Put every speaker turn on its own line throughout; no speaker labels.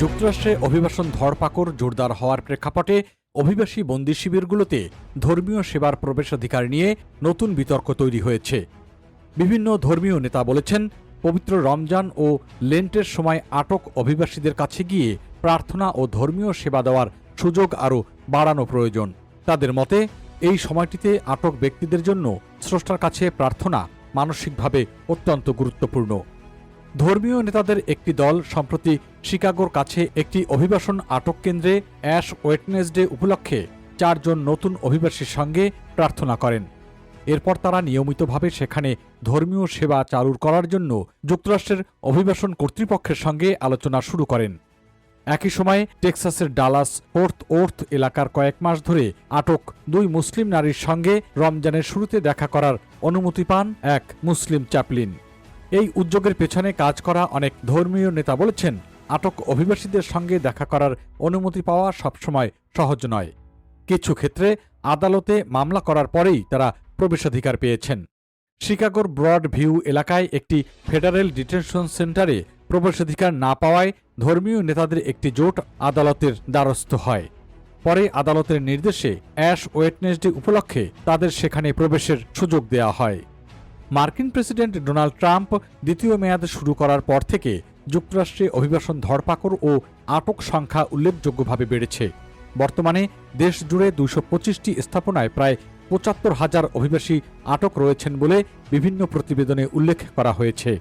যুক্তরাষ্ট্রে অভিবাসন ধরপাকড় জোরদার হওয়ার প্রেক্ষাপটে অভিবাসী বন্দি শিবিরগুলোতে ধর্মীয় সেবার প্রবেশাধিকার নিয়ে নতুন বিতর্ক তৈরি হয়েছে। বিভিন্ন ধর্মীয় নেতা বলেছেন, পবিত্র রমজান ও লেন্টের সময় আটক অভিবাসীদের কাছে গিয়ে প্রার্থনা ও ধর্মীয় সেবা দেওয়ার সুযোগ আরও বাড়ানো প্রয়োজন। তাদের মতে, এই সময়টিতে আটক ব্যক্তিদের জন্য স্রষ্টার কাছে প্রার্থনা মানসিকভাবে অত্যন্ত গুরুত্বপূর্ণ। ধর্মীয় নেতাদের একটি দল সম্প্রতি শিকাগোর কাছে একটি অভিবাসন আটক কেন্দ্রে অ্যাশ ওয়েডনেসডে উপলক্ষে 4 জন নতুন অভিবাসীর সঙ্গে প্রার্থনা করেন। এরপর তারা নিয়মিতভাবে সেখানে ধর্মীয় সেবা চালু করার জন্য যুক্তরাষ্ট্রের অভিবাসন কর্তৃপক্ষের সঙ্গে আলোচনা শুরু করেন। একই সময়ে টেক্সাসের ডালাস ফোর্থ ওর্থ এলাকার কয়েক মাস ধরে আটক 2 মুসলিম নারীর সঙ্গে রমজানের শুরুতে দেখা করার অনুমতি পান এক মুসলিম চ্যাপলিন। এই উদ্যোগের পেছনে কাজ করা অনেক ধর্মীয় নেতা বলেছেন, আটক অভিবাসীদের সঙ্গে দেখা করার অনুমতি পাওয়া সবসময় সহজ নয়। কিছু ক্ষেত্রে আদালতে মামলা করার পরেই তারা প্রবেশাধিকার পেয়েছেন। শিকাগোর ব্রড ভিউ এলাকায় একটি ফেডারেল ডিটেনশন সেন্টারে প্রবেশাধিকার না পাওয়ায় ধর্মীয় নেতাদের একটি জোট আদালতের দ্বারস্থ হয়। পরে আদালতের নির্দেশে অ্যাশ ওয়েডনেসডে উপলক্ষে তাদের সেখানে প্রবেশের সুযোগ দেওয়া হয়। মার্কিন প্রেসিডেন্ট ডোনাল্ড ট্রাম্প দ্বিতীয় মেয়াদ শুরু করার পর থেকে যুক্তরাষ্ট্রে অভিবাসন ধরপাকড় ও আটক সংখ্যা উল্লেখযোগ্যভাবে বেড়েছে। বর্তমানে দেশ জুড়ে 225টি স্থাপনায় প্রায় 75,000 অভিবাসী আটক রয়েছেন বলে বিভিন্ন প্রতিবেদনে উল্লেখ করা হয়েছে।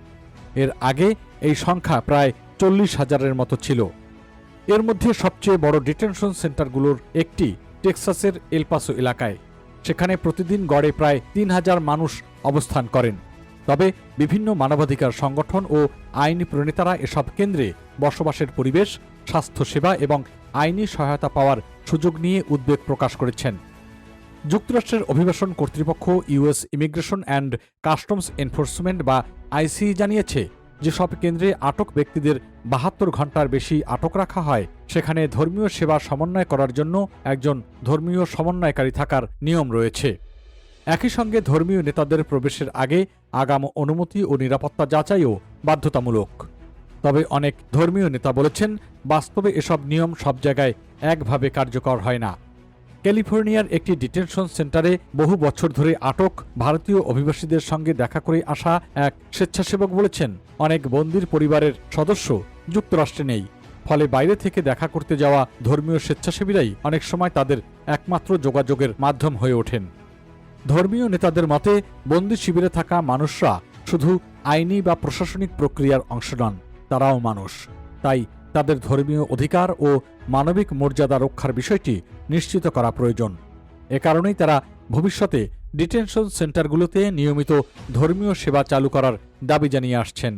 এর আগে এই সংখ্যা প্রায় 40,000-এর মতো ছিল। এর মধ্যে সবচেয়ে বড় ডিটেনশন সেন্টারগুলোর একটি টেক্সাসের এল পাসো এলাকায়। সেখানে প্রতিদিন গড়ে প্রায় 3,000 মানুষ অবস্থান করেন। তবে বিভিন্ন মানবাধিকার সংগঠন ও আইনি প্রণেতারা এসব কেন্দ্রে বসবাসের পরিবেশ, স্বাস্থ্যসেবা এবং আইনি সহায়তা পাওয়ার সুযোগ নিয়ে উদ্বেগ প্রকাশ করেছেন। যুক্তরাষ্ট্রের অভিবাসন কর্তৃপক্ষ US immigration and customs enforcement বা আইসিই জানিয়েছে, যেসব কেন্দ্রে আটক ব্যক্তিদের 72 ঘণ্টার বেশি আটক রাখা হয়, সেখানে ধর্মীয় সেবা সমন্বয় করার জন্য একজন ধর্মীয় সমন্বয়কারী থাকার নিয়ম রয়েছে। একই সঙ্গে ধর্মীয় নেতাদের প্রবেশের আগে আগাম অনুমতি ও নিরাপত্তা যাচাইও বাধ্যতামূলক। তবে অনেক ধর্মীয় নেতা বলেছেন, বাস্তবে এসব নিয়ম সব জায়গায় একভাবে কার্যকর হয় না। ক্যালিফোর্নিয়ার একটি ডিটেনশন সেন্টারে বহু বছর ধরে আটক ভারতীয় অভিবাসীদের সঙ্গে দেখা করে আসা এক স্বেচ্ছাসেবক বলেছেন, অনেক বন্দির পরিবারের সদস্য যুক্তরাষ্ট্রে নেই। ফলে বাইরে থেকে দেখা করতে যাওয়া ধর্মীয় স্বেচ্ছাসেবীরাই অনেক সময় তাদের একমাত্র যোগাযোগের মাধ্যম হয়ে ওঠেন। ধর্মীয় নেতাদের মতে, বন্দি শিবিরে থাকা মানুষরা শুধু আইনি বা প্রশাসনিক প্রক্রিয়ার অংশ নন, তারাও মানুষ। তাই তাদের ধর্মীয় অধিকার ও মানবিক মর্যাদা রক্ষার বিষয়টি নিশ্চিত করা প্রয়োজন। এ কারণেই তারা ভবিষ্যতে ডিটেনশন সেন্টারগুলোতে নিয়মিত ধর্মীয় সেবা চালু করার দাবি জানিয়ে আসছেন।